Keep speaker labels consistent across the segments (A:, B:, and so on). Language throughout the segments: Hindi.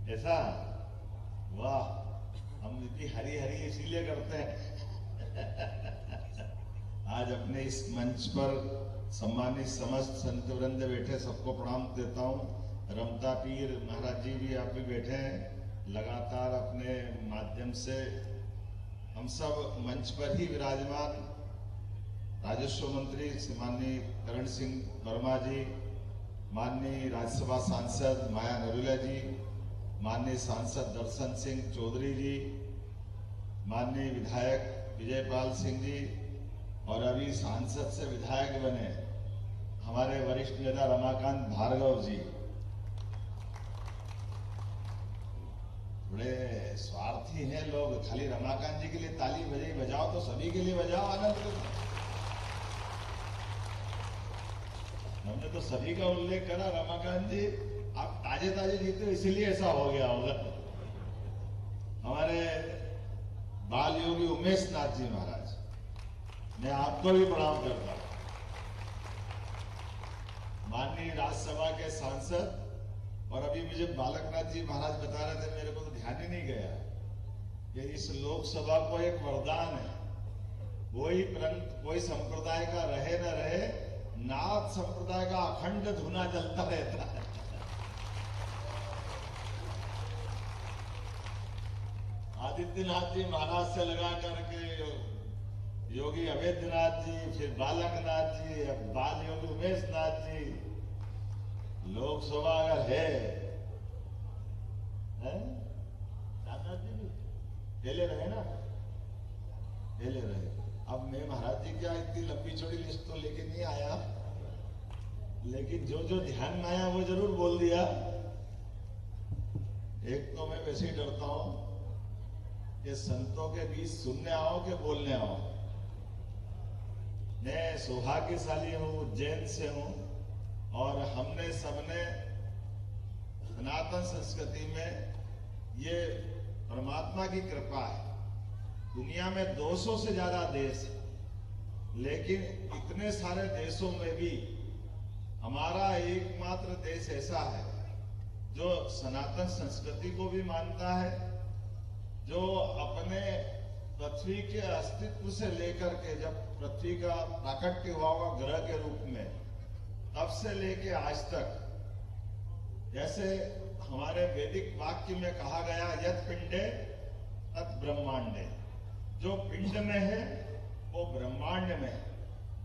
A: ऐसा? वाह, हम इतनी हरी हरी इसीलिए करते हैं। आज अपने इस मंच पर सम्मानित समस्त संत वृंद बैठे, सबको प्रणाम देता हूँ। रमता पीर महाराज जी भी आप भी बैठे हैं। लगातार अपने माध्यम से हम सब मंच पर ही विराजमान राजस्व मंत्री माननीय करण सिंह वर्मा जी, माननीय राज्यसभा सांसद माया नरूला जी, माननीय सांसद दर्शन सिंह चौधरी जी, माननीय विधायक विजयपाल सिंह जी, और अभी सांसद से विधायक बने हमारे वरिष्ठ नेता रमाकांत भार्गव जी। बड़े स्वार्थी हैं लोग, खाली रमाकांत जी के लिए ताली बजाओ तो सभी के लिए बजाओ, आनंद। हमने तो सभी का उल्लेख करा। रमाकांत जी आप ताजे ताजे जीते इसीलिए ऐसा हो गया होगा। हमारे बाल योगी उमेश नाथ जी महाराज, मैं आपको भी प्रणाम करता हूं। माननीय राज्यसभा के सांसद, और अभी मुझे बालकनाथ जी महाराज बता रहे थे, मेरे को तो ध्यान ही नहीं गया कि इस लोकसभा को एक वरदान है, कोई संप्रदाय का रहे न रहे, नाथ संप्रदाय का अखंड धुना चलता रहता है। आदित्यनाथ जी महाराज से लगा करके योगी अवैधनाथ जी, फिर बालकनाथ जी, अब बाल योगी उमेश नाथ जी। लोकसभा अगर है? राजनाथ जी भी पहले रहे ना, पहले रहे। अब मैं महाराज जी क्या इतनी लंबी चौड़ी लिस्ट तो लेके नहीं आया, लेकिन जो जो ध्यान में आया वो जरूर बोल दिया। एक तो मैं वैसे ही डरता हूं कि संतों के बीच सुनने आओ कि बोलने आओ। मैं सौभाग्यशाली हूं, उज्जैन से हूं, और हमने सबने सनातन संस्कृति में ये परमात्मा की कृपा है। दुनिया में 200 से ज्यादा देश है, लेकिन इतने सारे देशों में भी हमारा एकमात्र देश ऐसा है जो सनातन संस्कृति को भी मानता है, जो अपने पृथ्वी के अस्तित्व से लेकर के, जब पृथ्वी का प्राकट्य हुआ होगा ग्रह के रूप में, तब से लेके आज तक, जैसे हमारे वैदिक वाक्य में कहा गया, यत् पिंडे तत् ब्रह्मांडे, जो पिंड में है वो ब्रह्मांड में है,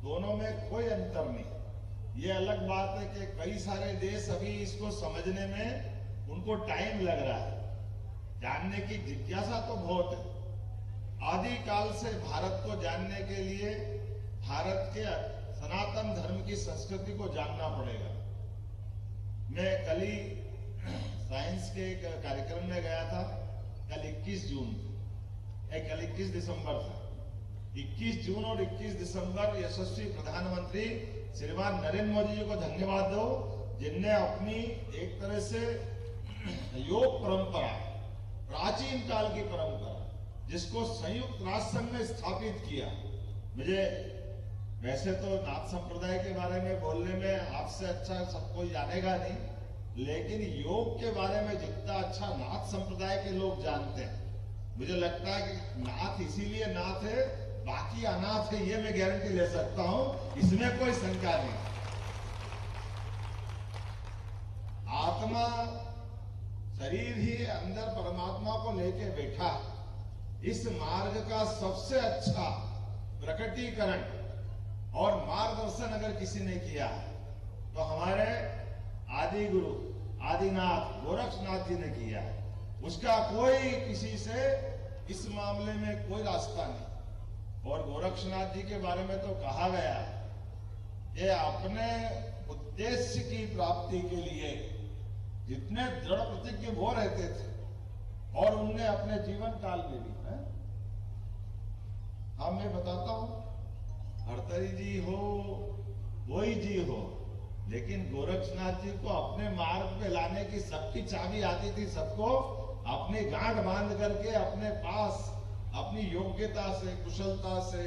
A: दोनों में कोई अंतर नहीं। ये अलग बात है कि कई सारे देश अभी इसको समझने में उनको टाइम लग रहा है, जानने की जिज्ञासा तो बहुत है। आदि काल से भारत को जानने के लिए भारत के सनातन धर्म की संस्कृति को जानना पड़ेगा। मैं कल ही साइंस के एक कार्यक्रम में गया था, कल 21 जून, कल 21 दिसंबर था। 21 जून और 21 दिसंबर यशस्वी प्रधानमंत्री श्रीमान नरेंद्र मोदी जी को धन्यवाद दो, जिनने अपनी एक तरह से योग परंपरा, प्राचीन काल की परंपरा, जिसको संयुक्त राष्ट्र संघ ने स्थापित किया। मुझे वैसे तो नाथ संप्रदाय के बारे में बोलने में आपसे अच्छा सब कोई जानेगा नहीं, लेकिन योग के बारे में जितना अच्छा नाथ संप्रदाय के लोग जानते हैं। मुझे लगता है कि नाथ इसीलिए नाथ है, बाकी अनाथ है, ये मैं गारंटी ले सकता हूं, इसमें कोई शंका नहीं। आत्मा, शरीर ही अंदर परमात्मा को लेके बैठा। इस मार्ग का सबसे अच्छा प्रकटीकरण और मार्गदर्शन अगर किसी ने किया तो हमारे आदि गुरु आदिनाथ गोरक्षनाथ जी ने किया है। उसका कोई किसी से इस मामले में कोई रास्ता नहीं। और गोरक्षनाथ जी के बारे में तो कहा गया कि अपने उद्देश्य की प्राप्ति के लिए जितने दृढ़ प्रतिज्ञ वो रहते थे, और उनने अपने जीवन काल में भी हाँ मैं बताता हूं, भर्तरी जी हो, कोई जी हो, लेकिन गोरक्षनाथ जी को अपने मार्ग पे लाने की सबकी चाबी आती थी। सबको अपनी गांठ बांध करके अपने पास अपनी योग्यता से, कुशलता से,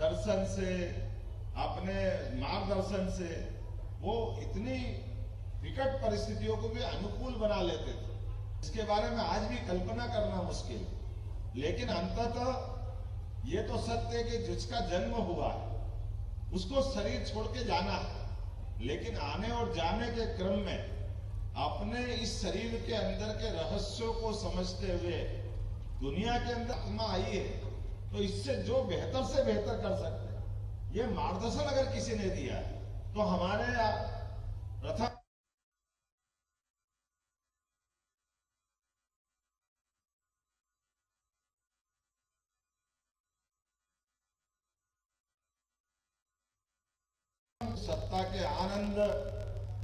A: दर्शन से, अपने मार्गदर्शन से वो इतनी विकट परिस्थितियों को भी अनुकूल बना लेते थे। इसके बारे में आज भी कल्पना करना मुश्किल है। लेकिन अंततः ये तो सत्य है कि जिसका जन्म हुआ है उसको शरीर छोड़ के जाना है, लेकिन आने और जाने के क्रम में अपने इस शरीर के अंदर के रहस्यों को समझते हुए दुनिया के अंदर आत्मा आई है, तो इससे जो बेहतर से बेहतर कर सकते हैं, ये मार्गदर्शन अगर किसी ने दिया है तो हमारे प्रथम सत्ता के आनंद,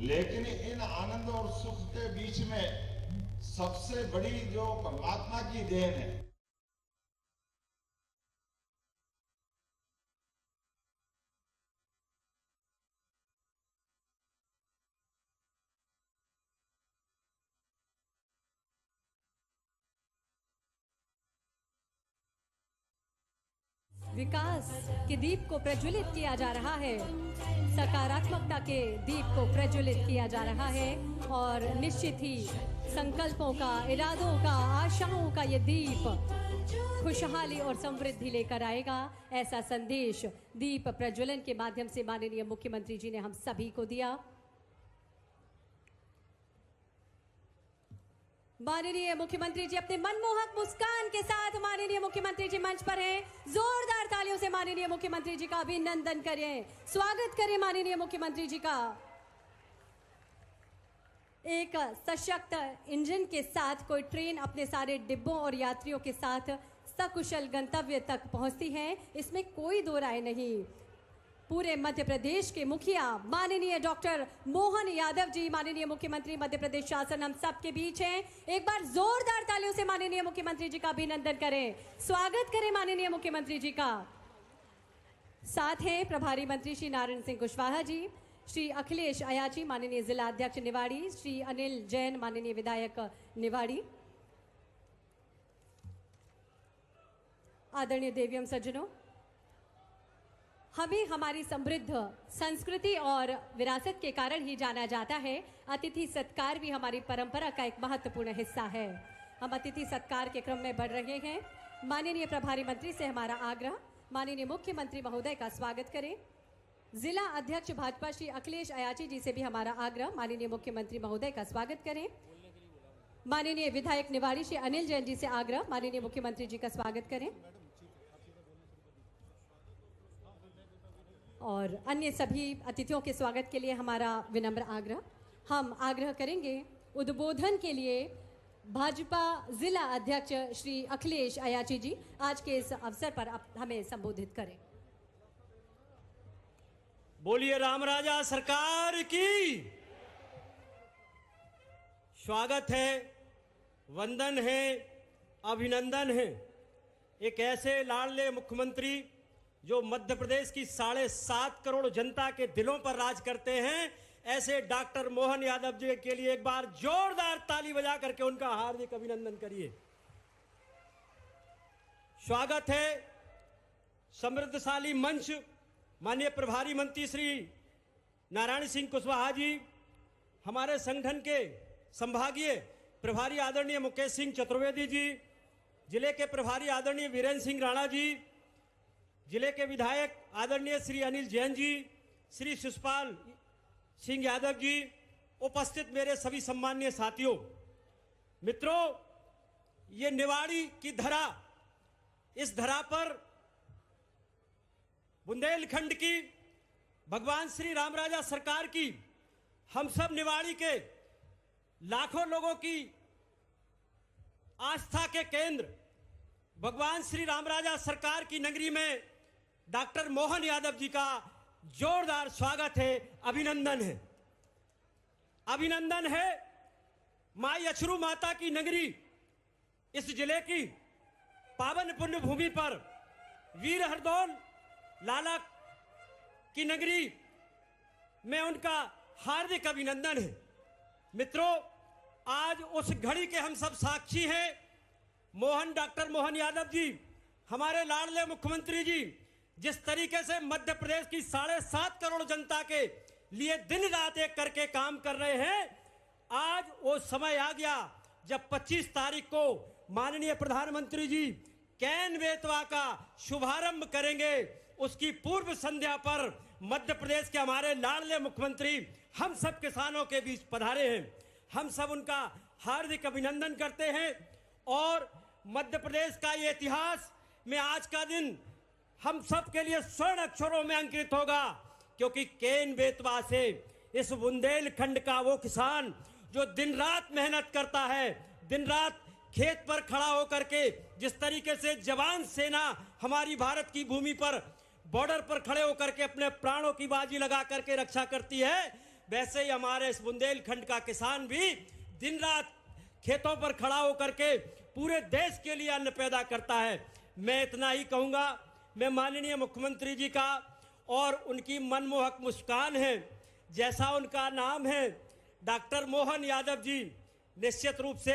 A: लेकिन इन आनंद और सुख के बीच में सबसे बड़ी जो परमात्मा की देन है,
B: विकास के दीप को प्रज्वलित किया जा रहा है, सकारात्मकता के दीप को प्रज्वलित किया जा रहा है और निश्चित ही संकल्पों का, इरादों का, आशाओं का ये दीप खुशहाली और समृद्धि लेकर आएगा। ऐसा संदेश दीप प्रज्वलन के माध्यम से माननीय मुख्यमंत्री जी ने हम सभी को दिया। माननीय मुख्यमंत्री जी अपने मनमोहक मुस्कान के साथ माननीय मुख्यमंत्री जी मंच पर हैं। जोरदार तालियों से माननीय मुख्यमंत्री जी का अभिनंदन करें, स्वागत करें माननीय मुख्यमंत्री जी का। एक सशक्त इंजन के साथ कोई ट्रेन अपने सारे डिब्बों और यात्रियों के साथ सकुशल गंतव्य तक पहुंचती है, इसमें कोई दो राय नहीं। पूरे मध्य प्रदेश के मुखिया माननीय डॉक्टर मोहन यादव जी, माननीय मुख्यमंत्री मध्य प्रदेश शासन, हम सब के बीच हैं। एक बार जोरदार तालियों से माननीय मुख्यमंत्री जी का अभिनंदन करें, स्वागत करें माननीय मुख्यमंत्री जी का। साथ हैं प्रभारी मंत्री श्री नारायण सिंह कुशवाहा जी, श्री अखिलेश अयाची माननीय जिला अध्यक्ष निवाड़ी, श्री अनिल जैन माननीय विधायक निवाड़ी। आदरणीय देवियम सज्जनों, हमें हमारी समृद्ध संस्कृति और विरासत के कारण ही जाना जाता है। अतिथि सत्कार भी हमारी परंपरा का एक महत्वपूर्ण हिस्सा है। हम अतिथि सत्कार के क्रम में बढ़ रहे हैं। माननीय प्रभारी मंत्री से हमारा आग्रह, माननीय मुख्यमंत्री महोदय का स्वागत करें। जिला अध्यक्ष भाजपा श्री अखिलेश अयाची जी से भी हमारा आग्रह, माननीय मुख्यमंत्री महोदय का स्वागत करें। माननीय विधायक निवाड़ी श्री अनिल जैन जी से आग्रह, माननीय मुख्यमंत्री जी का स्वागत करें। और अन्य सभी अतिथियों के स्वागत के लिए हमारा विनम्र आग्रह। हम आग्रह करेंगे उद्बोधन के लिए भाजपा जिला अध्यक्ष श्री अखिलेश अयाची जी आज के इस अवसर पर हमें संबोधित करें।
C: बोलिए राम राजा सरकार की। स्वागत है, वंदन है, अभिनंदन है। एक ऐसे लाडले मुख्यमंत्री जो मध्य प्रदेश की 7.5 करोड़ जनता के दिलों पर राज करते हैं, ऐसे डॉक्टर मोहन यादव जी के लिए एक बार जोरदार ताली बजा करके उनका हार्दिक अभिनंदन करिए। स्वागत है समृद्धशाली मंच माननीय प्रभारी मंत्री श्री नारायण सिंह कुशवाहा जी, हमारे संगठन के संभागीय प्रभारी आदरणीय मुकेश सिंह चतुर्वेदी जी, जिले के प्रभारी आदरणीय वीरेंद्र सिंह राणा जी, जिले के विधायक आदरणीय श्री अनिल जैन जी, श्री शिषपाल सिंह यादव जी, उपस्थित मेरे सभी सम्माननीय साथियों, मित्रों, ये निवाड़ी की धरा, इस धरा पर बुंदेलखंड की भगवान श्री रामराजा सरकार की, हम सब निवाड़ी के लाखों लोगों की आस्था के केंद्र भगवान श्री रामराजा सरकार की नगरी में डॉक्टर मोहन यादव जी का जोरदार स्वागत है, अभिनंदन है। अभिनंदन है माई अछरू माता की नगरी, इस जिले की पावन पुण्य भूमि पर वीर हरदौल लाला की नगरी में उनका हार्दिक अभिनंदन है। मित्रों, आज उस घड़ी के हम सब साक्षी हैं। डॉक्टर मोहन यादव जी, हमारे लाडले मुख्यमंत्री जी, जिस तरीके से मध्य प्रदेश की 7.5 करोड़ जनता के लिए दिन रात एक करके काम कर रहे हैं, आज वो समय आ गया जब 25 तारीख को माननीय प्रधानमंत्री जी कैन बेतवा का शुभारंभ करेंगे, उसकी पूर्व संध्या पर मध्य प्रदेश के हमारे लाडले मुख्यमंत्री हम सब किसानों के बीच पधारे हैं। हम सब उनका हार्दिक अभिनंदन करते हैं और मध्य प्रदेश का ये इतिहास में आज का दिन हम सब के लिए स्वर्ण अक्षरों में अंकित होगा, क्योंकि केन बेतवा से इस बुंदेलखंड का वो किसान जो दिन रात मेहनत करता है, दिन रात खेत पर खड़ा होकर के जिस तरीके से जवान सेना हमारी भारत की भूमि पर बॉर्डर पर खड़े होकर के अपने प्राणों की बाजी लगा करके रक्षा करती है, वैसे ही हमारे इस बुंदेलखंड का किसान भी दिन रात खेतों पर खड़ा होकर के पूरे देश के लिए अन्न पैदा करता है। मैं इतना ही कहूंगा, मैं माननीय मुख्यमंत्री जी का और उनकी मनमोहक मुस्कान है, जैसा उनका नाम है डॉक्टर मोहन यादव जी, निश्चित रूप से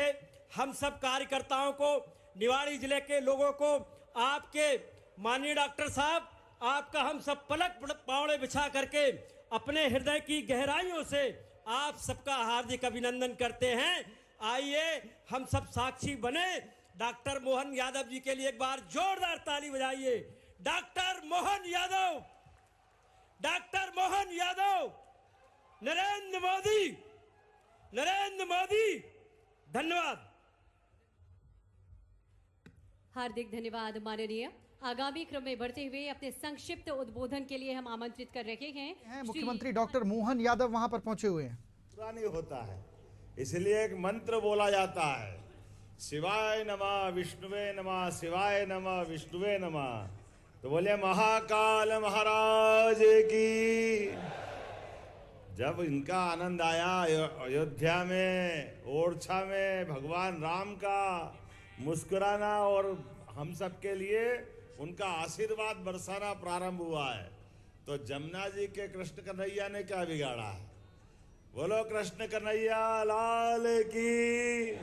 C: हम सब कार्यकर्ताओं को, निवाड़ी जिले के लोगों को, आपके माननीय डॉक्टर साहब, आपका हम सब पलक पावड़े बिछा करके अपने हृदय की गहराइयों से आप सबका हार्दिक अभिनंदन करते हैं। आइए हम सब साक्षी बने। डॉक्टर मोहन यादव जी के लिए एक बार जोरदार ताली बजाइए। Doctor Mohan Yadav, doctor Mohan Yadav, Narendra Modi, Narendra Modi. धन्यवाद।
B: हार्दिक धन्यवाद माननीय। आगामी क्रम में बढ़ते हुए अपने संक्षिप्त उद्बोधन के लिए हम आमंत्रित कर रहे हैं
D: मुख्यमंत्री डॉक्टर मोहन यादव वहां पर पहुंचे हुए हैं।
A: पूरा नहीं होता है, इसलिए एक मंत्र बोला जाता है, शिवाय नमः विष्णुवे नमः, शिवाय नमः विष्णुवे नमः। तो बोले महाकाल महाराज की। जब इनका आनंद आया अयोध्या में, ओरछा में भगवान राम का मुस्कुराना और हम सब के लिए उनका आशीर्वाद बरसाना प्रारंभ हुआ है, तो जमुना जी के कृष्ण कन्हैया ने क्या बिगाड़ा है? बोलो कृष्ण कन्हैया लाल की।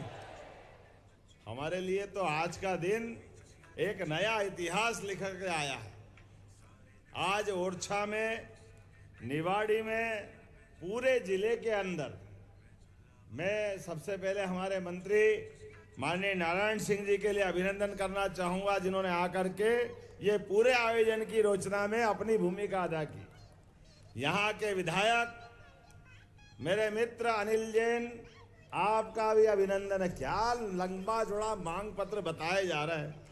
A: हमारे लिए तो आज का दिन एक नया इतिहास लिख के आया है। आज ओरछा में, निवाड़ी में, पूरे जिले के अंदर मैं सबसे पहले हमारे मंत्री माननीय नारायण सिंह जी के लिए अभिनंदन करना चाहूंगा, जिन्होंने आकर के ये पूरे आयोजन की रचना में अपनी भूमिका अदा की। यहाँ के विधायक मेरे मित्र अनिल जैन, आपका भी अभिनंदन है। क्या लंबा चौड़ा मांग पत्र बताए जा रहे हैं।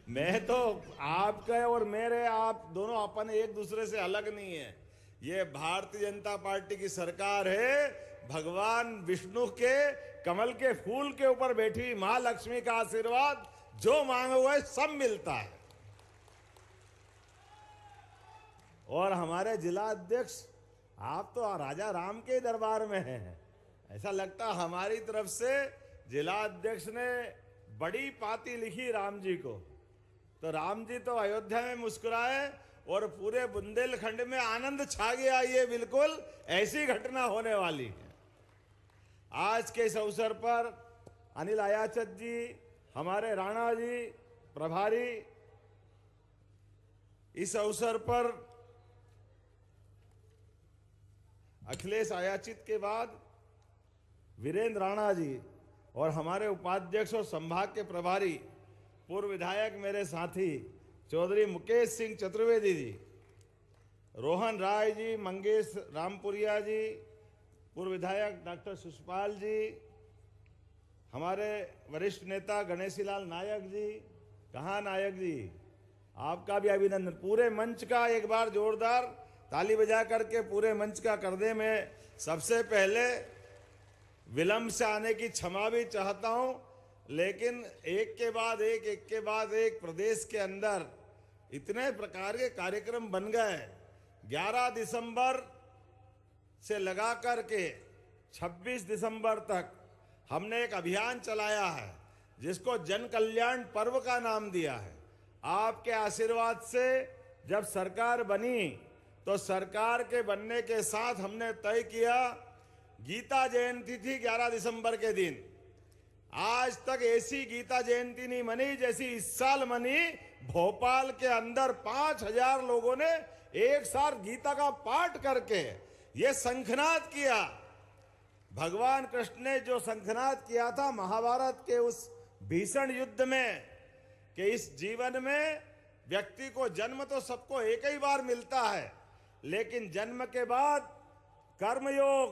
A: मैं तो आपके और मेरे, आप दोनों अपन एक दूसरे से अलग नहीं है। ये भारतीय जनता पार्टी की सरकार है। भगवान विष्णु के कमल के फूल के ऊपर बैठी मां लक्ष्मी का आशीर्वाद, जो मांगो वह सब मिलता है। और हमारे जिला अध्यक्ष, आप तो राजा राम के दरबार में हैं। ऐसा लगता हमारी तरफ से जिला अध्यक्ष ने बड़ी पाती लिखी राम जी को, तो राम जी तो अयोध्या में मुस्कुराए और पूरे बुंदेलखंड में आनंद छा गया। ये बिल्कुल ऐसी घटना होने वाली है। आज के इस अवसर पर अनिल आयाचत जी, हमारे राणा जी प्रभारी, इस अवसर पर अखिलेश आयाचित के बाद वीरेंद्र राणा जी और हमारे उपाध्यक्ष और संभाग के प्रभारी पूर्व विधायक मेरे साथी चौधरी मुकेश सिंह चतुर्वेदी जी, रोहन राय जी, मंगेश रामपुरिया जी, पूर्व विधायक डॉक्टर सुषपाल जी, हमारे वरिष्ठ नेता गणेशीलाल नायक जी। कहाँ नायक जी, आपका भी अभिनंदन। पूरे मंच का एक बार जोरदार ताली बजा करके पूरे मंच का कर दे। मैं सबसे पहले विलंब से आने की क्षमा भी चाहता हूं, लेकिन एक के बाद एक प्रदेश के अंदर इतने प्रकार के कार्यक्रम बन गए। 11 दिसंबर से लगा कर के 26 दिसंबर तक हमने एक अभियान चलाया है, जिसको जन कल्याण पर्व का नाम दिया है। आपके आशीर्वाद से जब सरकार बनी, तो सरकार के बनने के साथ हमने तय किया, गीता जयंती थी 11 दिसंबर के दिन। आज तक ऐसी गीता जयंती नहीं मनी जैसी इस साल मनी। भोपाल के अंदर 5000 लोगों ने एक साथ गीता का पाठ करके ये शंखनाद किया,
E: भगवान कृष्ण ने जो शंखनाद किया था महाभारत के उस भीषण युद्ध में कि इस जीवन में व्यक्ति को जन्म तो सबको एक ही बार मिलता है, लेकिन जन्म के बाद कर्मयोग,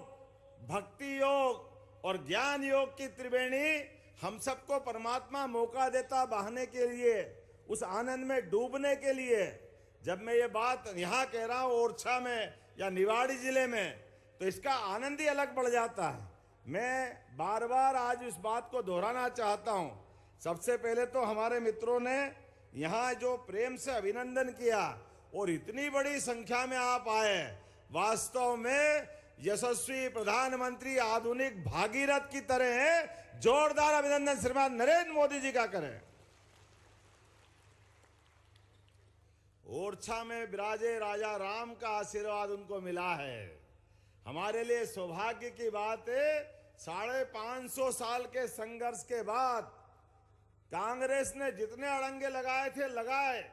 E: भक्ति योग और ज्ञान योग की त्रिवेणी हम सबको परमात्मा मौका देता बहाने के लिए, उस आनंद में डूबने के लिए। जब मैं ये बात यहाँ कह रहा हूँ ओरछा में या निवाड़ी जिले में, तो इसका आनंद ही अलग बढ़ जाता है। मैं बार बार आज इस बात को दोहराना चाहता हूँ। सबसे पहले तो हमारे मित्रों ने यहाँ जो प्रेम से अभिनंदन किया और इतनी बड़ी संख्या में आप आए, वास्तव में यशस्वी प्रधानमंत्री आधुनिक भागीरथ की तरह है। जोरदार अभिनंदन श्रीमान नरेंद्र मोदी जी का करें। ओरछा में विराजे राजा राम का आशीर्वाद उनको मिला है। हमारे लिए सौभाग्य की बात है, 550 साल के संघर्ष के बाद कांग्रेस ने जितने अड़ंगे लगाए थे लगाए,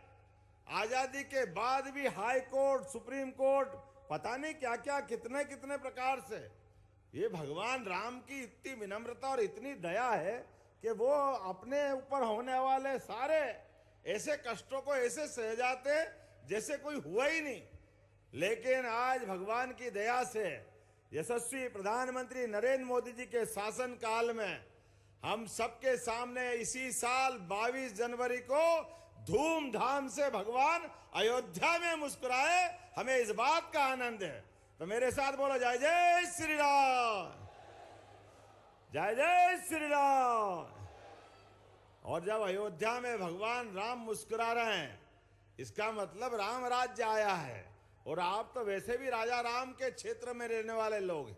E: आजादी के बाद भी हाई कोर्ट, सुप्रीम कोर्ट, पता नहीं क्या क्या कितने कितने प्रकार से। ये भगवान राम की इतनी विनम्रता और इतनी दया है कि वो अपने ऊपर होने वाले सारे ऐसे कष्टों को ऐसे सह जाते जैसे कोई हुआ ही नहीं। लेकिन आज भगवान की दया से यशस्वी प्रधानमंत्री नरेंद्र मोदी जी के शासन काल में हम सबके सामने इसी साल 22 जनवरी को धूमधाम से भगवान अयोध्या में मुस्कुराए। हमें इस बात का आनंद है। तो मेरे साथ बोलो जय जय श्री राम, जय जय श्री राम। और जब अयोध्या में भगवान राम मुस्कुरा रहे हैं, इसका मतलब राम राज्य आया है। और आप तो वैसे भी राजा राम के क्षेत्र में रहने वाले लोग हैं।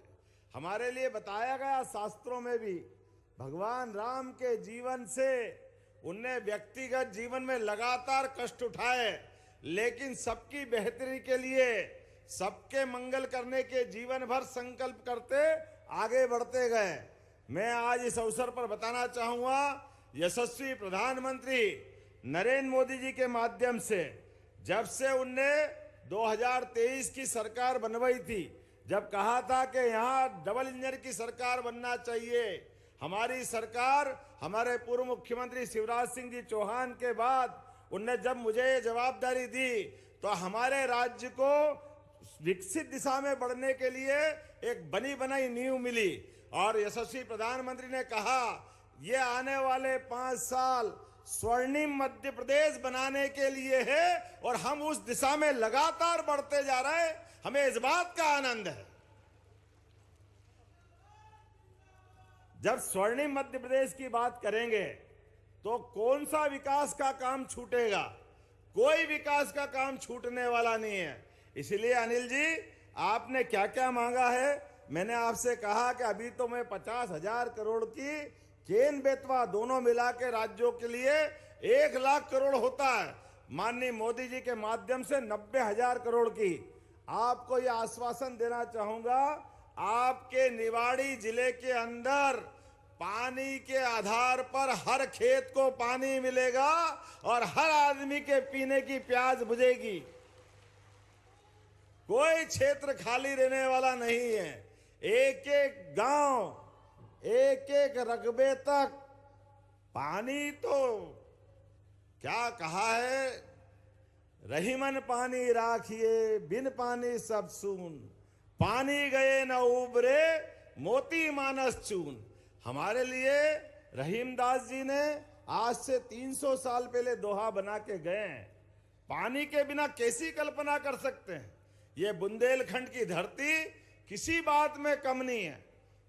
E: हमारे लिए बताया गया शास्त्रों में भी, भगवान राम के जीवन से उनने व्यक्तिगत जीवन में लगातार कष्ट उठाए, लेकिन सबकी बेहतरी के लिए, सबके मंगल करने के जीवन भर संकल्प करते आगे बढ़ते गए। मैं आज इस अवसर पर बताना चाहूंगा, यशस्वी प्रधानमंत्री नरेंद्र मोदी जी के माध्यम से जब से उनने 2023 की सरकार बनवाई थी, जब कहा था कि यहाँ डबल इंजन की सरकार बनना चाहिए, हमारी सरकार हमारे पूर्व मुख्यमंत्री शिवराज सिंह जी चौहान के बाद उनने जब मुझे ये जवाबदारी दी, तो हमारे राज्य को विकसित दिशा में बढ़ने के लिए एक बनी बनाई नींव मिली। और यशस्वी प्रधानमंत्री ने कहा ये आने वाले 5 साल स्वर्णिम मध्य प्रदेश बनाने के लिए है, और हम उस दिशा में लगातार बढ़ते जा रहे हैं। हमें इस बात का आनंद है। जब स्वर्णिम मध्य प्रदेश की बात करेंगे तो कौन सा विकास का काम छूटेगा? कोई विकास का काम छूटने वाला नहीं है। इसलिए अनिल जी, आपने क्या क्या मांगा है? मैंने आपसे कहा कि अभी तो मैं 50,000 करोड़ की केन बेतवा दोनों मिला के राज्यों के लिए 1 लाख करोड़ होता है। माननीय मोदी जी के माध्यम से 90,000 करोड़ की। आपको यह आश्वासन देना चाहूंगा, आपके निवाड़ी जिले के अंदर पानी के आधार पर हर खेत को पानी मिलेगा और हर आदमी के पीने की प्यास बुझेगी। कोई क्षेत्र खाली रहने वाला नहीं है। एक एक गांव, एक एक रकबे तक पानी, तो क्या कहा है, रहीमन पानी राखिए, बिन पानी सब सून, पानी गए न उबरे, मोती मानस चून। हमारे लिए रहीमदास जी ने आज से 300 साल पहले दोहा बना के गए हैं। पानी के बिना कैसी कल्पना कर सकते हैं? ये बुंदेलखंड की धरती किसी बात में कम नहीं है।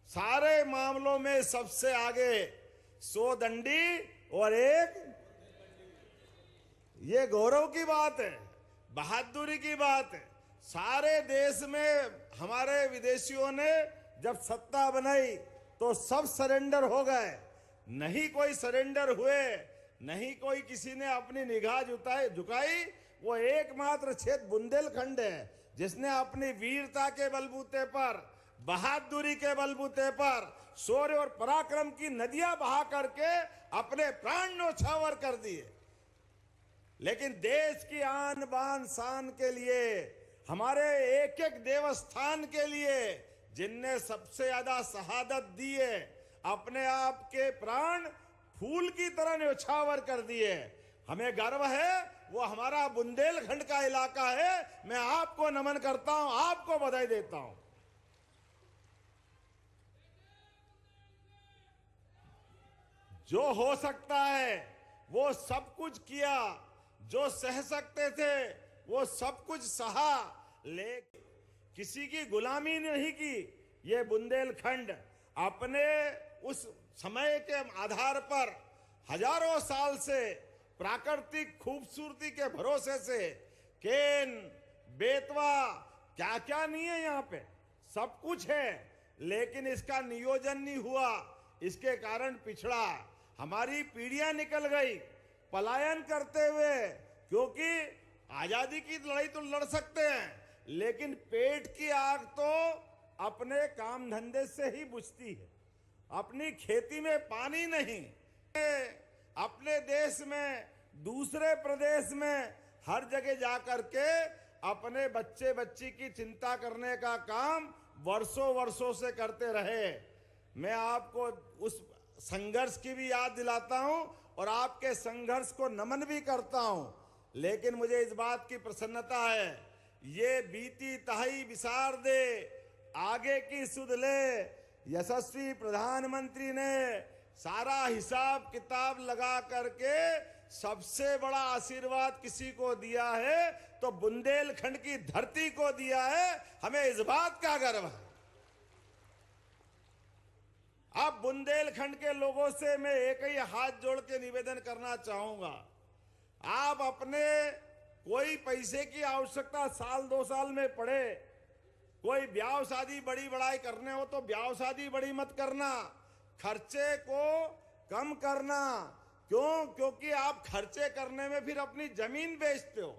E: सारे मामलों में सबसे आगे 100 दंडी और एक, ये गौरव की बात है, बहादुरी की बात है। सारे देश में हमारे विदेशियों ने जब सत्ता बनाई तो सब सरेंडर हो गए, नहीं कोई सरेंडर हुए, नहीं कोई किसी ने अपनी निगाह झुकाई। वो एकमात्र क्षेत्र बुंदेलखंड है जिसने अपनी वीरता के बलबूते पर, बहादुरी के बलबूते पर, शौर्य और पराक्रम की नदियां बहा करके अपने प्राण न्योछावर कर दिए। लेकिन देश की आन बान शान के लिए, हमारे एक एक देवस्थान के लिए जिनने सबसे ज्यादा शहादत दी है, अपने आप के प्राण फूल की तरह न्यौछावर कर दिए। हमें गर्व है, वो हमारा बुंदेलखंड का इलाका है। मैं आपको नमन करता हूं, आपको बधाई देता हूं। जो हो सकता है वो सब कुछ किया, जो सह सकते थे वो सब कुछ सहा, लेकिन किसी की गुलामी नहीं की। ये बुंदेलखंड अपने उस समय के आधार पर हजारों साल से प्राकृतिक खूबसूरती के भरोसे से केन, बेतवा, क्या क्या नहीं है यहाँ पे, सब कुछ है, लेकिन इसका नियोजन नहीं हुआ। इसके कारण पिछड़ा, हमारी पीढ़ियां निकल गई पलायन करते हुए, क्योंकि आजादी की लड़ाई तो लड़ सकते हैं, लेकिन पेट की आग तो अपने काम धंधे से ही बुझती है। अपनी खेती में पानी नहीं, अपने देश में, दूसरे प्रदेश में, हर जगह जाकर के अपने बच्चे बच्ची की चिंता करने का काम वर्षों वर्षों से करते रहे। मैं आपको उस संघर्ष की भी याद दिलाता हूं और आपके संघर्ष को नमन भी करता हूं, लेकिन मुझे इस बात की प्रसन्नता है, ये बीती तहाई विसार दे, आगे की सुध ले। यशस्वी प्रधानमंत्री ने सारा हिसाब किताब लगा करके सबसे बड़ा आशीर्वाद किसी को दिया है तो बुंदेलखंड की धरती को दिया है। हमें इस बात का गर्व है। अब बुंदेलखंड के लोगों से मैं एक ही हाथ जोड़ के निवेदन करना चाहूंगा, आप अपने कोई पैसे की आवश्यकता साल 2 साल में पड़े, कोई ब्याह शादी बड़ी बड़ाई करने हो तो ब्याह शादी बड़ी मत करना, खर्चे को कम करना। क्यों? क्योंकि आप खर्चे करने में फिर अपनी जमीन बेचते हो।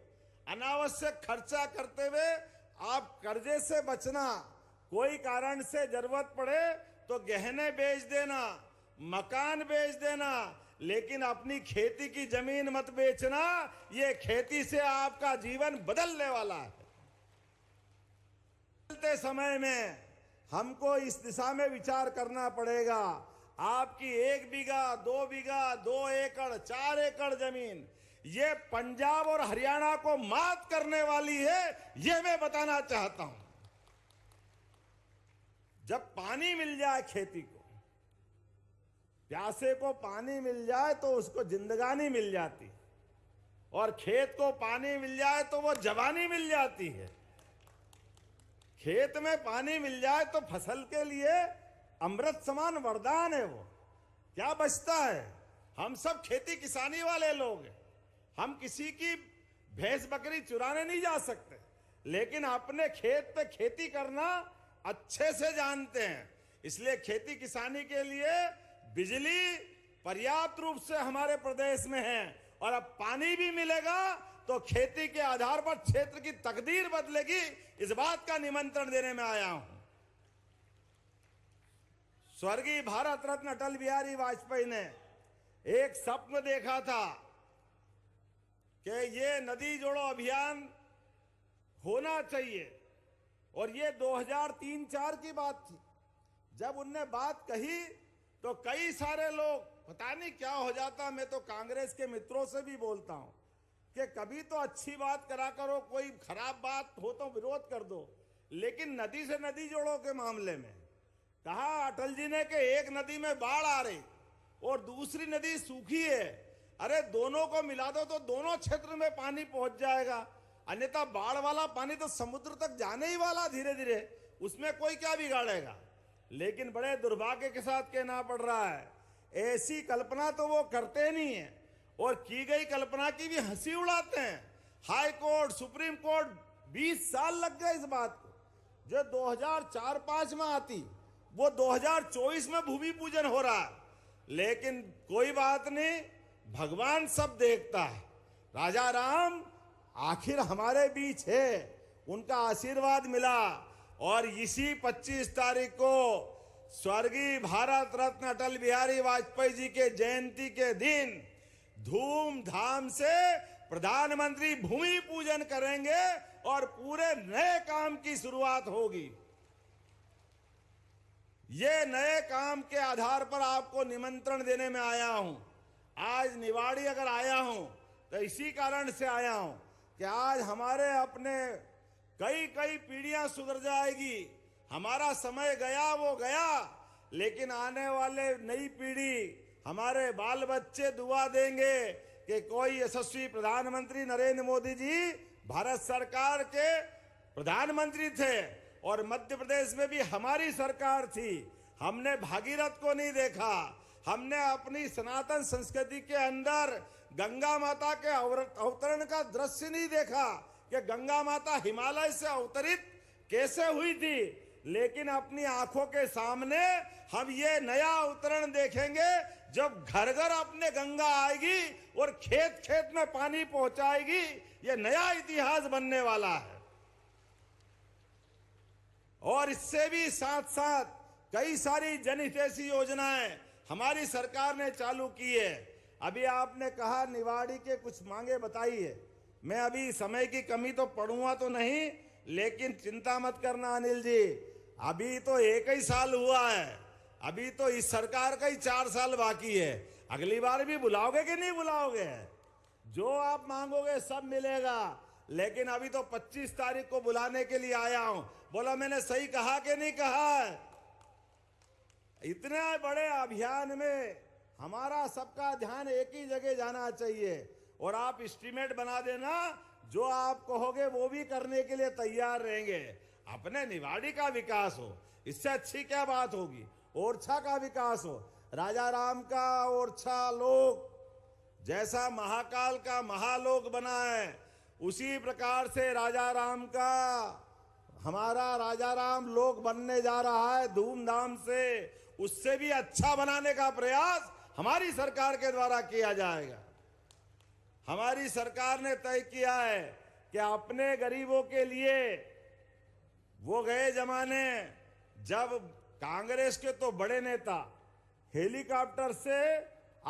E: अनावश्यक खर्चा करते हुए आप कर्जे से बचना, कोई कारण से जरूरत पड़े तो गहने बेच देना, मकान बेच देना, लेकिन अपनी खेती की जमीन मत बेचना। ये खेती से आपका जीवन बदलने वाला है। बदलते समय में हमको इस दिशा में विचार करना पड़ेगा। आपकी 1 बीघा, 2 बीघा, 2 एकड़, 4 एकड़ जमीन ये पंजाब और हरियाणा को मात करने वाली है, ये मैं बताना चाहता हूं। जब पानी मिल जाए खेती को, प्यासे को पानी मिल जाए तो उसको जिंदगानी मिल जाती है, और खेत को पानी मिल जाए तो वो जवानी मिल जाती है। खेत में पानी मिल जाए तो फसल के लिए अमृत समान वरदान है। वो क्या बचता है? हम सब खेती किसानी वाले लोग हैं, हम किसी की भैंस बकरी चुराने नहीं जा सकते, लेकिन अपने खेत पे खेती करना अच्छे से जानते हैं। इसलिए खेती किसानी के लिए बिजली पर्याप्त रूप से हमारे प्रदेश में है, और अब पानी भी मिलेगा तो खेती के आधार पर क्षेत्र की तकदीर बदलेगी। इस बात का निमंत्रण देने में आया हूं। स्वर्गीय भारत रत्न अटल बिहारी वाजपेयी ने एक स्वप्न देखा था कि ये नदी जोड़ो अभियान होना चाहिए, और ये 2003-4 की बात थी। जब उनने बात कही तो कई सारे लोग, पता नहीं क्या हो जाता, मैं तो कांग्रेस के मित्रों से भी बोलता हूं कि कभी तो अच्छी बात करा करो, कोई खराब बात हो तो विरोध कर दो, लेकिन नदी से नदी जोड़ो के मामले में कहा अटल जी ने कि एक नदी में बाढ़ आ रही और दूसरी नदी सूखी है, अरे दोनों को मिला दो तो दोनों क्षेत्र में पानी पहुंच जाएगा, अन्यथा बाढ़ वाला पानी तो समुद्र तक जाने ही वाला धीरे धीरे, उसमें कोई क्या बिगाड़ेगा। लेकिन बड़े दुर्भाग्य के साथ कहना पड़ रहा है, ऐसी कल्पना तो वो करते नहीं है, और की गई कल्पना की भी हंसी उड़ाते हैं। हाई कोर्ट, सुप्रीम कोर्ट 20 साल लग गए इस बात को। जो 2004-5 में आती वो 2024 में भूमि पूजन हो रहा है, लेकिन कोई बात नहीं, भगवान सब देखता है। राजा राम आखिर हमारे बीच है, उनका आशीर्वाद मिला, और इसी 25 तारीख को स्वर्गीय भारत रत्न अटल बिहारी वाजपेयी जी के जयंती के दिन धूमधाम से प्रधानमंत्री भूमि पूजन करेंगे और पूरे नए काम की शुरुआत होगी। ये नए काम के आधार पर आपको निमंत्रण देने में आया हूं। आज निवाड़ी अगर आया हूं तो इसी कारण से आया हूं कि आज हमारे अपने कई कई पीढ़ियां सुधर जाएगी। हमारा समय गया वो गया, लेकिन आने वाले नई पीढ़ी, हमारे बाल बच्चे दुआ देंगे कि कोई यशस्वी प्रधानमंत्री नरेंद्र मोदी जी भारत सरकार के प्रधानमंत्री थे और मध्य प्रदेश में भी हमारी सरकार थी। हमने भागीरथ को नहीं देखा, हमने अपनी सनातन संस्कृति के अंदर गंगा माता के अवतरण का दृश्य नहीं देखा कि गंगा माता हिमालय से अवतरित कैसे हुई थी, लेकिन अपनी आंखों के सामने हम ये नया अवतरण देखेंगे जब घर घर अपने गंगा आएगी और खेत खेत में पानी पहुंचाएगी। ये नया इतिहास बनने वाला है। और इससे भी साथ साथ कई सारी जनहितैषी योजनाएं हमारी सरकार ने चालू की है। अभी आपने कहा निवाड़ी के कुछ मांगे बताइए, मैं अभी समय की कमी तो पढ़ूंगा तो नहीं, लेकिन चिंता मत करना अनिल जी, अभी तो 1 ही साल हुआ है, अभी तो इस सरकार का ही 4 साल बाकी है। अगली बार भी बुलाओगे कि नहीं बुलाओगे? जो आप मांगोगे सब मिलेगा, लेकिन अभी तो 25 तारीख को बुलाने के लिए आया हूं। बोला मैंने सही कहा कि नहीं कहा? इतने बड़े अभियान में हमारा सबका ध्यान एक ही जगह जाना चाहिए और आप एस्टीमेट बना देना, जो आप कहोगे वो भी करने के लिए तैयार रहेंगे। अपने निवाड़ी का विकास हो, इससे अच्छी क्या बात होगी? ओरछा का विकास हो, राजा राम का ओरछा लोक जैसा महाकाल का महालोक बना है, उसी प्रकार से राजा राम का हमारा राजा राम लोक बनने जा रहा है धूमधाम से। उससे भी अच्छा बनाने का प्रयास हमारी सरकार के द्वारा किया जाएगा। हमारी सरकार ने तय किया है कि अपने गरीबों के लिए, वो गए जमाने जब कांग्रेस के तो बड़े नेता हेलीकॉप्टर से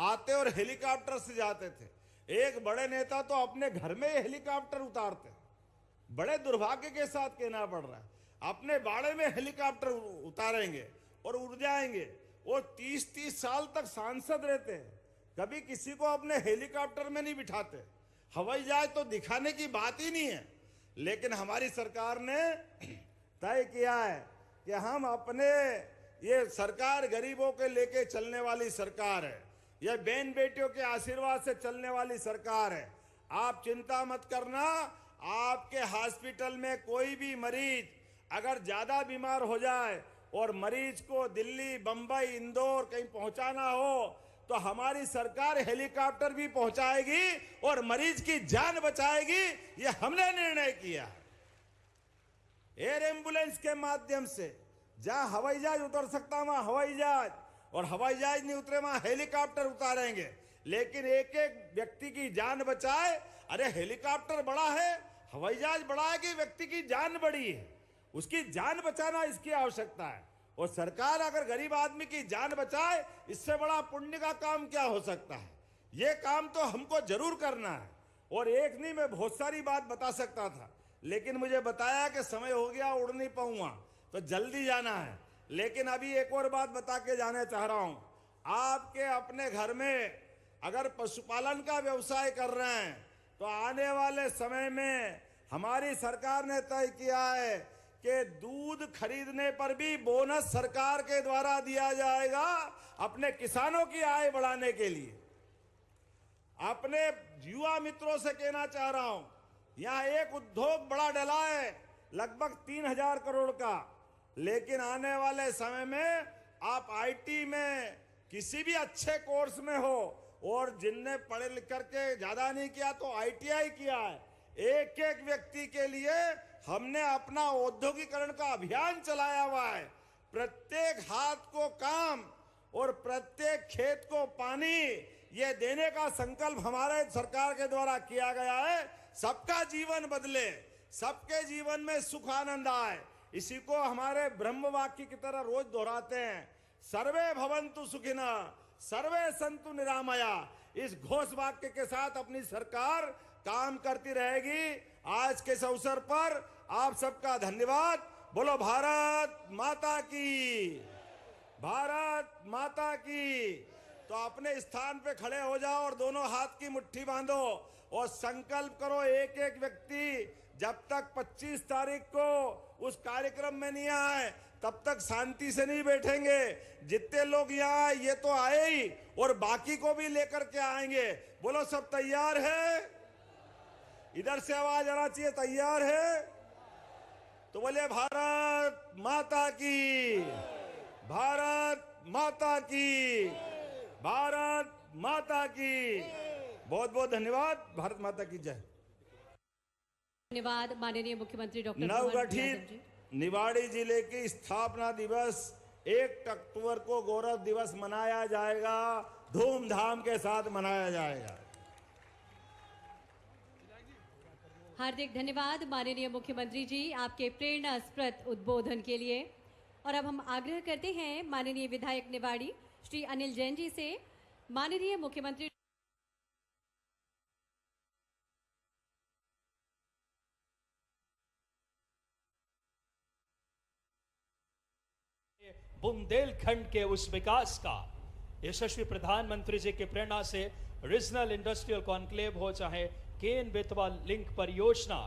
E: आते और हेलीकॉप्टर से जाते थे। एक बड़े नेता तो अपने घर में हेलीकॉप्टर उतारते। बड़े दुर्भाग्य के साथ कहना पड़ रहा है, अपने बाड़े में हेलीकॉप्टर उतारेंगे और उड़ जाएंगे। वो 30-30 साल तक सांसद रहते हैं, कभी किसी को अपने हेलीकॉप्टर में नहीं बिठाते। हवाई जहाज तो दिखाने की बात ही नहीं है। लेकिन हमारी सरकार ने तय किया है कि हम अपने, ये सरकार गरीबों के लेके चलने वाली सरकार है, यह बहन बेटियों के आशीर्वाद से चलने वाली सरकार है। आप चिंता मत करना, आपके हॉस्पिटल में कोई भी मरीज अगर ज्यादा बीमार हो जाए और मरीज को दिल्ली, बंबई, इंदौर कहीं पहुंचाना हो तो हमारी सरकार हेलीकॉप्टर भी पहुंचाएगी और मरीज की जान बचाएगी। ये हमने निर्णय किया। एयर एम्बुलेंस के माध्यम से जहां हवाई जहाज उतर सकता वहां हवाई जहाज, और हवाई जहाज नहीं उतरे वहां हेलीकॉप्टर उतारेंगे, लेकिन एक एक व्यक्ति की जान बचाए। अरे हेलीकॉप्टर बड़ा है, हवाई जहाज बड़ा है कि व्यक्ति की जान बड़ी है, उसकी जान बचाना इसकी आवश्यकता है। और सरकार अगर गरीब आदमी की जान बचाए, इससे बड़ा पुण्य का काम क्या हो सकता है? ये काम तो हमको जरूर करना है। और एक नहीं, मैं बहुत सारी बात बता सकता था, लेकिन मुझे बताया कि समय हो गया, उड़ नहीं पाऊंगा, तो जल्दी जाना है। लेकिन अभी एक और बात बता के जाना चाह रहा हूं। आपके अपने घर में अगर पशुपालन का व्यवसाय कर रहे हैं तो आने वाले समय में हमारी सरकार ने तय किया है कि दूध खरीदने पर भी बोनस सरकार के द्वारा दिया जाएगा, अपने किसानों की आय बढ़ाने के लिए। अपने युवा मित्रों से कहना चाह रहा हूं, यहां एक उद्योग बड़ा डला है लगभग 3000 करोड़ का, लेकिन आने वाले समय में आप आईटी में किसी भी अच्छे कोर्स में हो, और जिनने पढ़े लिख करके ज्यादा नहीं किया तो आईटीआई किया है, एक एक व्यक्ति के लिए हमने अपना औद्योगिकरण का अभियान चलाया हुआ है। प्रत्येक हाथ को काम और प्रत्येक खेत को पानी, ये देने का संकल्प हमारे सरकार के द्वारा किया गया है। सबका जीवन बदले, सबके जीवन में सुख आनंद आए, इसी को हमारे ब्रह्म वाक्य की तरह रोज दोहराते हैं। सर्वे भवन्तु सुखिनः, सर्वे सन्तु निरामया। इस घोष वाक्य के साथ अपनी सरकार काम करती रहेगी। आज के इस अवसर पर आप सबका धन्यवाद। बोलो भारत माता की। भारत माता की। तो अपने स्थान पे खड़े हो जाओ और दोनों हाथ की मुट्ठी बांधो और संकल्प करो, एक एक व्यक्ति जब तक 25 तारीख को उस कार्यक्रम में नहीं आए तब तक शांति से नहीं बैठेंगे। जितने लोग यहाँ आए ये तो आए ही, और बाकी को भी लेकर के आएंगे। बोलो सब तैयार है? इधर से आवाज आना चाहिए, तैयार है? तो बोले भारत माता की, भारत माता की, भारत माता की। बहुत बहुत धन्यवाद। भारत माता की जय।
B: धन्यवाद माननीय मुख्यमंत्री डॉक्टर मोहन यादव जी।
E: नवगठित निवाड़ी जिले की स्थापना दिवस 1 अक्टूबर को गौरव दिवस मनाया जाएगा, धूमधाम के साथ मनाया जाएगा।
B: हार्दिक धन्यवाद माननीय मुख्यमंत्री जी आपके प्रेरणास्पद उद्बोधन के लिए। और अब हम आग्रह करते हैं माननीय विधायक निवाड़ी श्री अनिल जैन जी से, माननीय मुख्यमंत्री
F: बुंदेलखंड के उस विकास का यशस्वी प्रधानमंत्री जी की प्रेरणा से रीजनल इंडस्ट्रियल कॉन्क्लेव हो, चाहे केन बेतवा लिंक परियोजना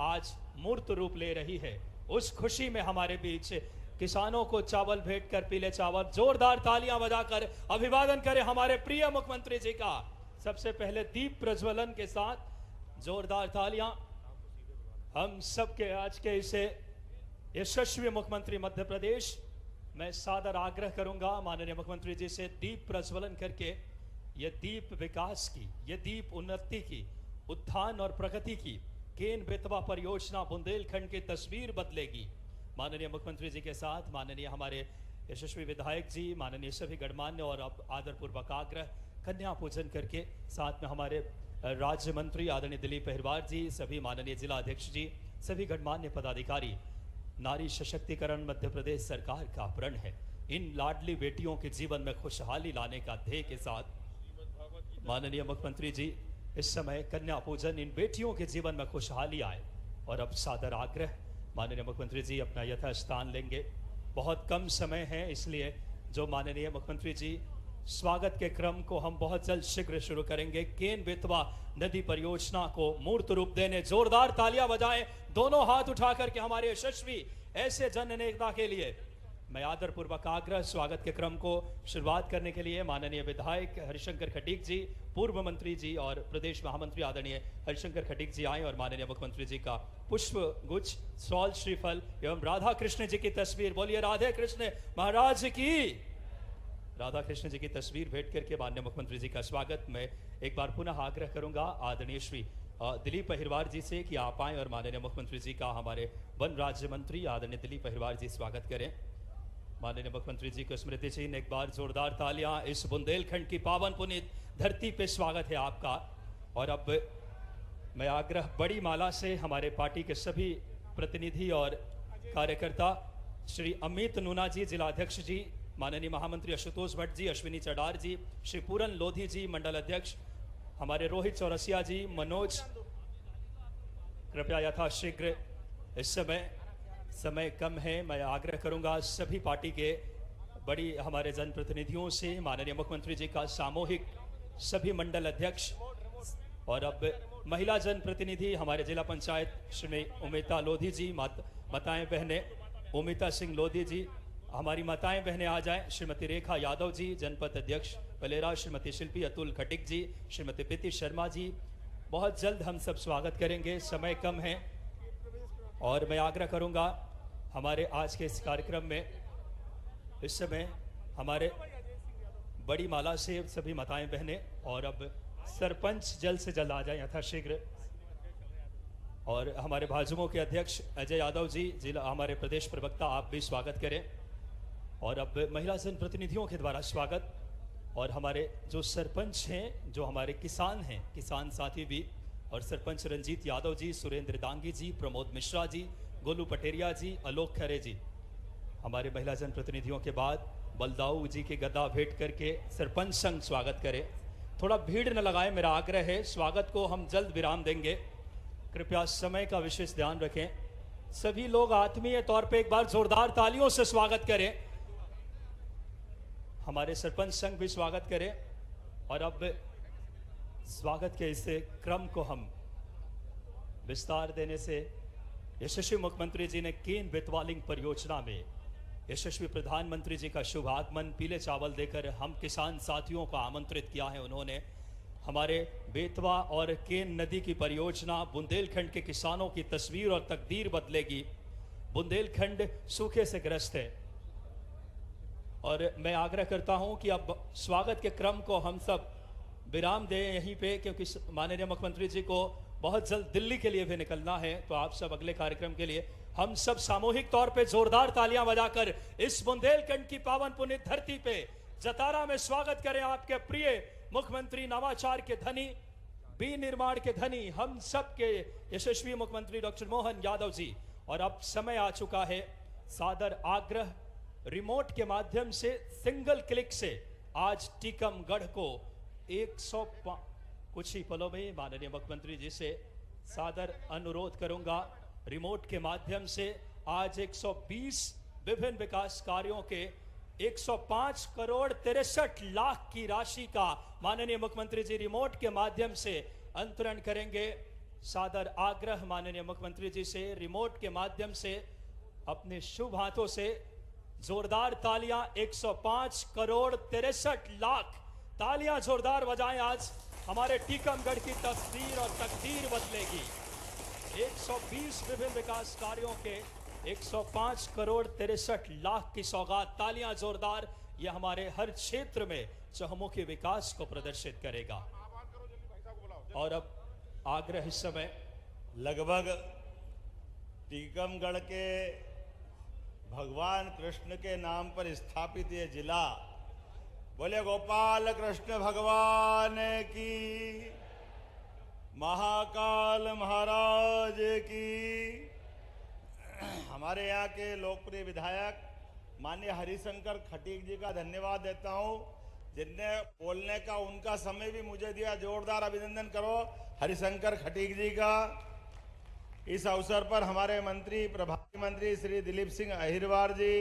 F: आज मूर्त रूप ले रही है। उस खुशी में हमारे बीच किसानों को चावल भेंट कर पीले चावल, जोरदार तालियां बजाकर अभिवादन करें हमारे प्रिय मुख्यमंत्री जी का। सबसे पहले दीप प्रज्वलन के साथ जोरदार तालियां हम सबके आज के इसे यशस्वी मुख्यमंत्री मध्य प्रदेश। मैं सादर आग्रह करूंगा माननीय मुख्यमंत्री जी से दीप प्रज्वलन करके ये दीप विकास की, ये दीप उन्नति की, उत्थान और प्रगति की केन बेतवा परियोजना बुंदेलखंड की तस्वीर बदलेगी। माननीय मुख्यमंत्री जी के साथ माननीय हमारे यशस्वी विधायक जी, माननीय सभी गणमान्य और अब आदरपूर्वक आग्रह कन्या पूजन करके साथ में हमारे राज्य मंत्री आदरणीय दिलीप अहिरवार जी, सभी माननीय जिला अध्यक्ष जी, सभी गणमान्य पदाधिकारी। नारी सशक्तिकरण मध्य प्रदेश सरकार का प्रण है। इन लाडली बेटियों के जीवन में खुशहाली लाने का ध्येय के साथ माननीय मुख्यमंत्री जी इस समय कन्या पूजन, इन बेटियों के जीवन में खुशहाली आए। और अब सादर आग्रह माननीय मुख्यमंत्री जी अपना यथास्थान लेंगे। बहुत कम समय है, इसलिए जो माननीय मुख्यमंत्री जी स्वागत के क्रम को हम बहुत जल्द शीघ्र शुरू करेंगे। केन बेतवा नदी परियोजना को मूर्त रूप देने जोरदार तालियां बजाएं, दोनों हाथ उठा करके हमारे यशस्वी ऐसे जन नेता के लिए मैं आदरपूर्वक आग्रह स्वागत के क्रम को शुरुआत करने के लिए माननीय विधायक हरिशंकर खटीक जी, पूर्व मंत्री जी और प्रदेश महामंत्री आदरणीय हरिशंकर खटीक जी आए और माननीय मुख्यमंत्री जी का पुष्प गुच्छ, सॉल, श्रीफल एवं राधा कृष्ण जी की तस्वीर, बोलिए राधे कृष्ण महाराज की, राधा कृष्ण जी की तस्वीर भेंट करके माननीय मुख्यमंत्री जी का स्वागत। मैं एक बार पुनः आग्रह करूंगा आदरणीय श्री दिलीप अहिरवार जी से कि आप आए और माननीय मुख्यमंत्री जी का हमारे वन राज्य मंत्री आदरणीय दिलीप अहिरवार जी स्वागत करें। माननीय मुख्यमंत्री जी को स्मृति चिन्ह एक बार जोरदार तालियां। इस बुंदेलखंड की पावन पुनीत धरती पे स्वागत है आपका। और अब मैं आग्रह बड़ी माला से हमारे पार्टी के सभी प्रतिनिधि और कार्यकर्ता श्री अमित नूना जी, जिला अध्यक्ष जी, माननीय महामंत्री आशुतोष भट्ट जी, अश्विनी चडार जी, श्री पूरन लोधी जी मंडल अध्यक्ष, हमारे रोहित चौरसिया जी, मनोज, कृपया यथाशीघ्र, इस समय कम है, मैं आग्रह करूंगा सभी पार्टी के बड़ी हमारे जनप्रतिनिधियों से माननीय मुख्यमंत्री जी का सामूहिक सभी मंडल अध्यक्ष और अब महिला जनप्रतिनिधि हमारे जिला पंचायत श्री उमिता लोधी जी, माताएं बहनें उमिता सिंह लोधी जी, हमारी माताएं बहनें आ जाएं, श्रीमती रेखा यादव जी जनपद अध्यक्ष बलेरा, श्रीमती शिल्पी अतुल खटिक जी, श्रीमती प्रीति शर्मा जी, बहुत जल्द हम सब स्वागत करेंगे, समय कम है। और मैं आग्रह करूंगा हमारे आज के इस कार्यक्रम में इस समय हमारे बड़ी माला से सभी माताएं बहनें और अब सरपंच जल्द से जल्द आ जाएं यथाशीघ्र। और हमारे भाजपा के अध्यक्ष अजय यादव जी, जिला हमारे प्रदेश प्रवक्ता, आप भी स्वागत करें। और अब महिला जनप्रतिनिधियों के द्वारा स्वागत। और हमारे जो सरपंच हैं, जो हमारे किसान हैं, किसान साथी भी, और सरपंच रंजीत यादव जी, सुरेंद्र दांगी जी, प्रमोद मिश्रा जी, गोलू पटेरिया जी, आलोक खरे जी, हमारे महिला जनप्रतिनिधियों के बाद बलदाऊ जी के गदा भेंट करके सरपंच संघ स्वागत करें। थोड़ा भीड़ न लगाए, मेरा आग्रह है। स्वागत को हम जल्द विराम देंगे, कृपया समय का विशेष ध्यान रखें। सभी लोग आत्मीय तौर पे एक बार जोरदार तालियों से स्वागत करें। हमारे सरपंच संघ भी स्वागत करें। और अब स्वागत के इस क्रम को हम विस्तार देने से यशस्वी मुख्यमंत्री जी ने केन बेतवा लिंक परियोजना में यशस्वी प्रधानमंत्री जी का शुभ आगमन पीले चावल देकर हम किसान साथियों को आमंत्रित किया है। उन्होंने हमारे बेतवा और केन नदी की परियोजना बुंदेलखंड के किसानों की तस्वीर और तकदीर बदलेगी। बुंदेलखंड सूखे से ग्रस्त है और मैं आग्रह करता हूं कि अब स्वागत के क्रम को हम सब विराम दें यहीं पे, क्योंकि माननीय मुख्यमंत्री जी को बहुत जल्द दिल्ली के लिए भी निकलना है। तो आप सब अगले कार्यक्रम के लिए हम सब सामूहिक तौर पे जोरदार तालियां बजाकर इस बुंदेलखंड की पावन पुनीत धरती पे जतारा में स्वागत करें आपके प्रिय मुख्यमंत्री, नवाचार के धनी, विनिर्माण के धनी, हम सब के यशस्वी मुख्यमंत्री डॉक्टर मोहन यादव जी। और अब समय आ चुका है सादर आग्रह रिमोट के माध्यम से सिंगल क्लिक से आज टीकमगढ़ को 105 कुछ ही पलों में माननीय मुख्यमंत्री जी से सादर अनुरोध करूंगा, रिमोट के माध्यम से आज 120 विभिन्न विकास कार्यों के 105 करोड़ 63 लाख की राशि का माननीय मुख्यमंत्री जी रिमोट के माध्यम से अंतरण करेंगे। सादर आग्रह माननीय मुख्यमंत्री जी से रिमोट के माध्यम से अपने शुभ हाथों से जोरदार तालियां 105 करोड़ 63 लाख तालियां जोरदार बजाएं। आज हमारे टीकमगढ़ की तस्वीर और तकदीर बदलेगी। 120 विभिन्न विकास कार्यों के 105 करोड़ 63 लाख की सौगात, तालियां जोरदार, यह हमारे हर क्षेत्र में चहुमुखी विकास को प्रदर्शित करेगा। और अब आग्रह इस समय
E: लगभग टीकमगढ़ के भगवान कृष्ण के नाम पर स्थापित ये जिला, बोले गोपाल कृष्ण भगवान की, महाकाल महाराज की। हमारे यहाँ के लोकप्रिय विधायक माननीय हरिशंकर खटीक जी का धन्यवाद देता हूँ, जिनने बोलने का उनका समय भी मुझे दिया। जोरदार अभिनंदन करो हरिशंकर खटीक जी का। इस अवसर पर हमारे मंत्री, प्रभारी मंत्री श्री दिलीप सिंह अहिरवार जी,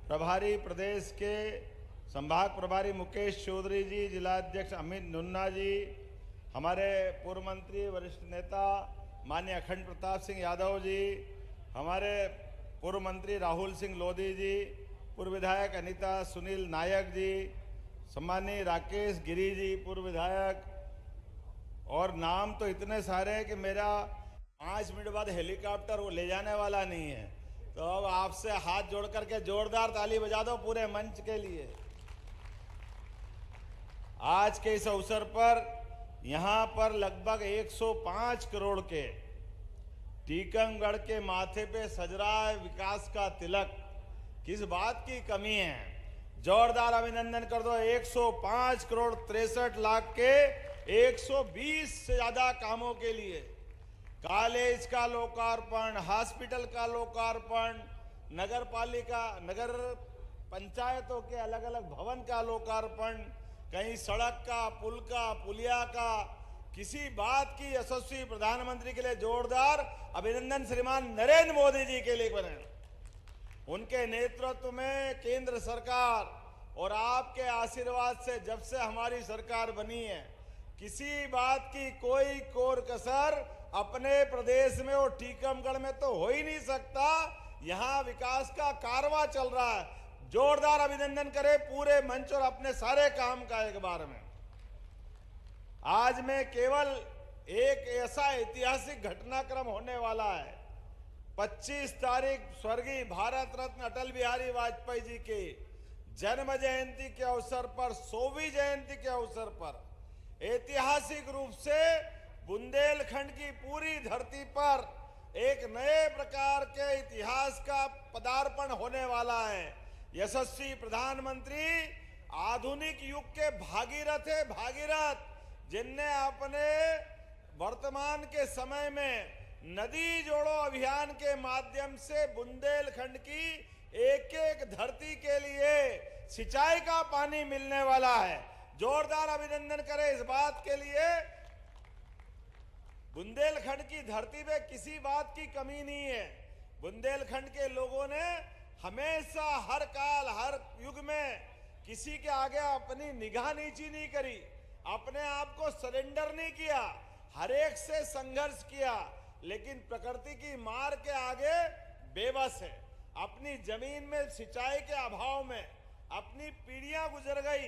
E: प्रभारी प्रदेश के संभाग प्रभारी मुकेश चौधरी जी, जिलाध्यक्ष अमित नुन्ना जी, हमारे पूर्व मंत्री वरिष्ठ नेता माननीय अखंड प्रताप सिंह यादव जी, हमारे पूर्व मंत्री राहुल सिंह लोधी जी, पूर्व विधायक अनीता सुनील नायक जी, सम्मानीय राकेश गिरी जी, पूर्व विधायक, और नाम तो इतने सारे हैं कि मेरा 5 मिनट बाद हेलीकॉप्टर वो ले जाने वाला नहीं है। तो अब आपसे हाथ जोड़ करके जोरदार ताली बजा दो पूरे मंच के लिए। आज के इस अवसर पर यहाँ पर लगभग 105 करोड़ के टीकमगढ़ के माथे पे सज रहा है विकास का तिलक। किस बात की कमी है? जोरदार अभिनंदन कर दो। 105 करोड़ 63 लाख के 120 से ज्यादा कामों के लिए, कॉलेज का लोकार्पण, हॉस्पिटल का लोकार्पण, नगर पालिका, नगर पंचायतों के अलग अलग भवन का लोकार्पण, कहीं सड़क का, पुल का, पुलिया का, किसी बात की यशस्वी प्रधानमंत्री के लिए जोरदार अभिनंदन श्रीमान नरेंद्र मोदी जी के लिए बने। उनके नेतृत्व में केंद्र सरकार और आपके आशीर्वाद से जब से हमारी सरकार बनी है, किसी बात की कोई कोर कसर अपने प्रदेश में और टीकमगढ़ में तो हो ही नहीं सकता। यहां विकास का कारवां चल रहा है। जोरदार अभिनंदन करें पूरे मंच और अपने सारे काम का एक बार में। आज में केवल एक ऐसा ऐतिहासिक घटनाक्रम होने वाला है। 25 तारीख स्वर्गीय भारत रत्न अटल बिहारी वाजपेयी जी के जन्म जयंती के अवसर पर, 100वीं जयंती के अवसर पर ऐतिहासिक रूप से बुंदेलखंड की पूरी धरती पर एक नए प्रकार के इतिहास का पदार्पण होने वाला है। यशस्वी प्रधानमंत्री आधुनिक युग के भागीरथ है, भागीरथ, जिनने अपने वर्तमान के समय में नदी जोड़ो अभियान के माध्यम से बुंदेलखंड की एक एक धरती के लिए सिंचाई का पानी मिलने वाला है। जोरदार अभिनंदन करें इस बात के लिए। बुंदेलखंड की धरती पे किसी बात की कमी नहीं है। बुंदेलखंड के लोगों ने हमेशा हर काल हर युग में किसी के आगे अपनी निगाह नीची नहीं करी, अपने आप को सरेंडर नहीं किया, हर एक से संघर्ष किया, लेकिन प्रकृति की मार के आगे बेबस है। अपनी जमीन में सिंचाई के अभाव में अपनी पीढ़ियां गुजर गई।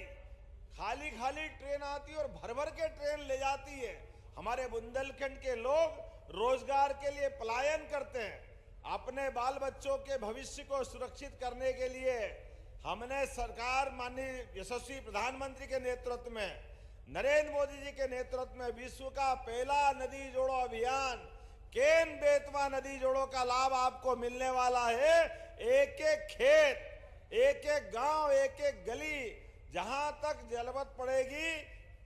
E: खाली खाली ट्रेन आती और भर भर के ट्रेन ले जाती है। हमारे बुंदेलखंड के लोग रोजगार के लिए पलायन करते हैं। अपने बाल बच्चों के भविष्य को सुरक्षित करने के लिए हमने सरकार माननीय यशस्वी प्रधानमंत्री के नेतृत्व में, नरेंद्र मोदी जी के नेतृत्व में विश्व का पहला नदी जोड़ो अभियान केन बेतवा नदी जोड़ो का लाभ आपको मिलने वाला है। एक एक खेत, एक एक गांव, एक एक गली, जहां तक जरूरत पड़ेगी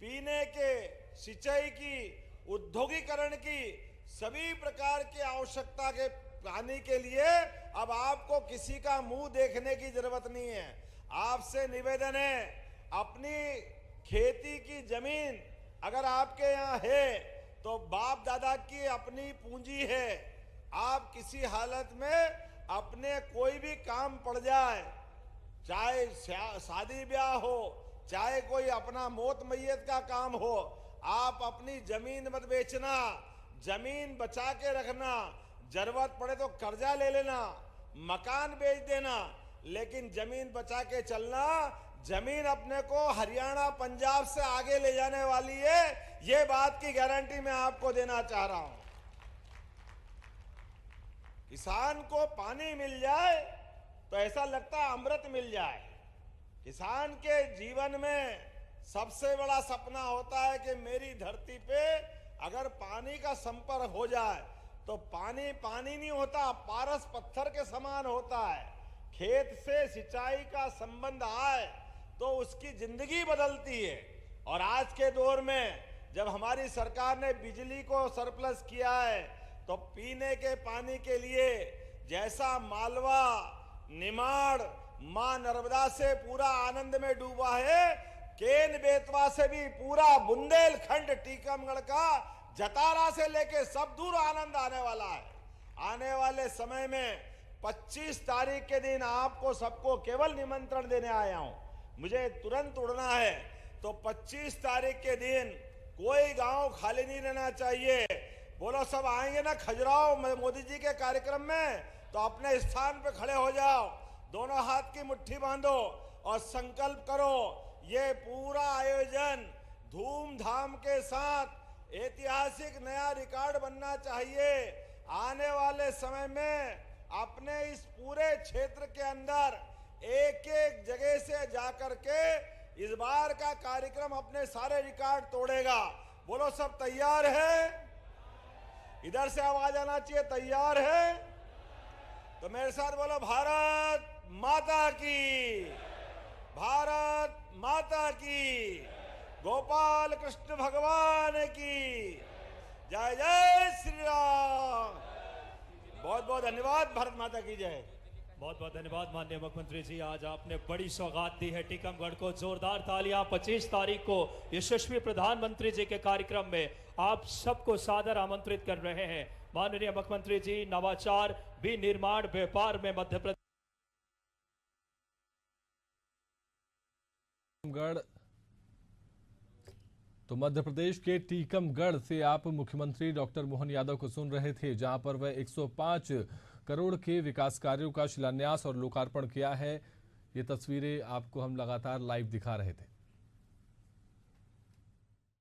E: पीने के, सिंचाई की, औद्योगिकरण की, सभी प्रकार की आवश्यकता के पानी के लिए अब आपको किसी का मुंह देखने की जरूरत नहीं है। आपसे निवेदन है, अपनी खेती की जमीन अगर आपके यहाँ है तो बाप दादा की अपनी पूंजी है। आप किसी हालत में अपने कोई भी काम पड़ जाए, चाहे शादी ब्याह हो, चाहे कोई अपना मौत मैयत का काम हो, आप अपनी जमीन मत बेचना, जमीन बचा के रखना। जरूरत पड़े तो कर्जा ले लेना, मकान बेच देना, लेकिन जमीन बचा के चलना। जमीन अपने को हरियाणा पंजाब से आगे ले जाने वाली है, ये बात की गारंटी मैं आपको देना चाह रहा हूं। किसान को पानी मिल जाए तो ऐसा लगता है अमृत मिल जाए। किसान के जीवन में सबसे बड़ा सपना होता है कि मेरी धरती पे अगर पानी का संपर्क हो जाए तो पानी पानी नहीं होता, पारस पत्थर के समान होता है। खेत से सिंचाई का संबंध आए तो उसकी जिंदगी बदलती है। और आज के दौर में जब हमारी सरकार ने बिजली को सरप्लस किया है तो पीने के पानी के लिए जैसा मालवा, निमाड़, मां नर्मदा से पूरा आनंद में डूबा है, केन बेतवा से भी पूरा बुंदेलखंड, टीकमगढ़ का जतारा से लेके सब दूर आनंद आने वाला है। आने वाले समय में 25 तारीख के दिन आपको सबको केवल निमंत्रण देने आया हूं। मुझे तुरंत उड़ना है तो 25 तारीख के दिन कोई गांव खाली नहीं रहना चाहिए। बोलो सब आएंगे ना खजुराहो मोदी जी के कार्यक्रम में, तो अपने स्थान पे खड़े हो जाओ, दोनों हाथ की मुट्ठी बांधो और संकल्प करो। ये पूरा आयोजन धूमधाम के साथ ऐतिहासिक नया रिकॉर्ड बनना चाहिए। आने वाले समय में अपने इस पूरे क्षेत्र के अंदर एक एक जगह से जाकर के इस बार का कार्यक्रम अपने सारे रिकॉर्ड तोड़ेगा। बोलो सब तैयार है? इधर से आवाज आना चाहिए, तैयार है? तो मेरे साथ बोलो भारत माता की, भारत माता की, गोपाल कृष्ण भगवान की जय। जय श्री राम। बहुत बहुत धन्यवाद। भारत माता की जय।
F: बहुत बहुत धन्यवाद माननीय मुख्यमंत्री जी, आज आपने बड़ी सौगात दी है टीकमगढ़ को। जोरदार तालियां। 25 तारीख को यशस्वी प्रधानमंत्री जी के कार्यक्रम में आप सबको सादर आमंत्रित कर रहे हैं। माननीय मुख्यमंत्री जी नवाचार, विनिर्माण, व्यापार में मध्य प्रदेश
G: तो मध्य प्रदेश के टीकमगढ़ से आप मुख्यमंत्री डॉक्टर मोहन यादव को सुन रहे थे, जहां पर वह 105 करोड़ के विकास कार्यों का शिलान्यास और लोकार्पण किया है। ये तस्वीरें आपको हम लगातार लाइव दिखा रहे थे।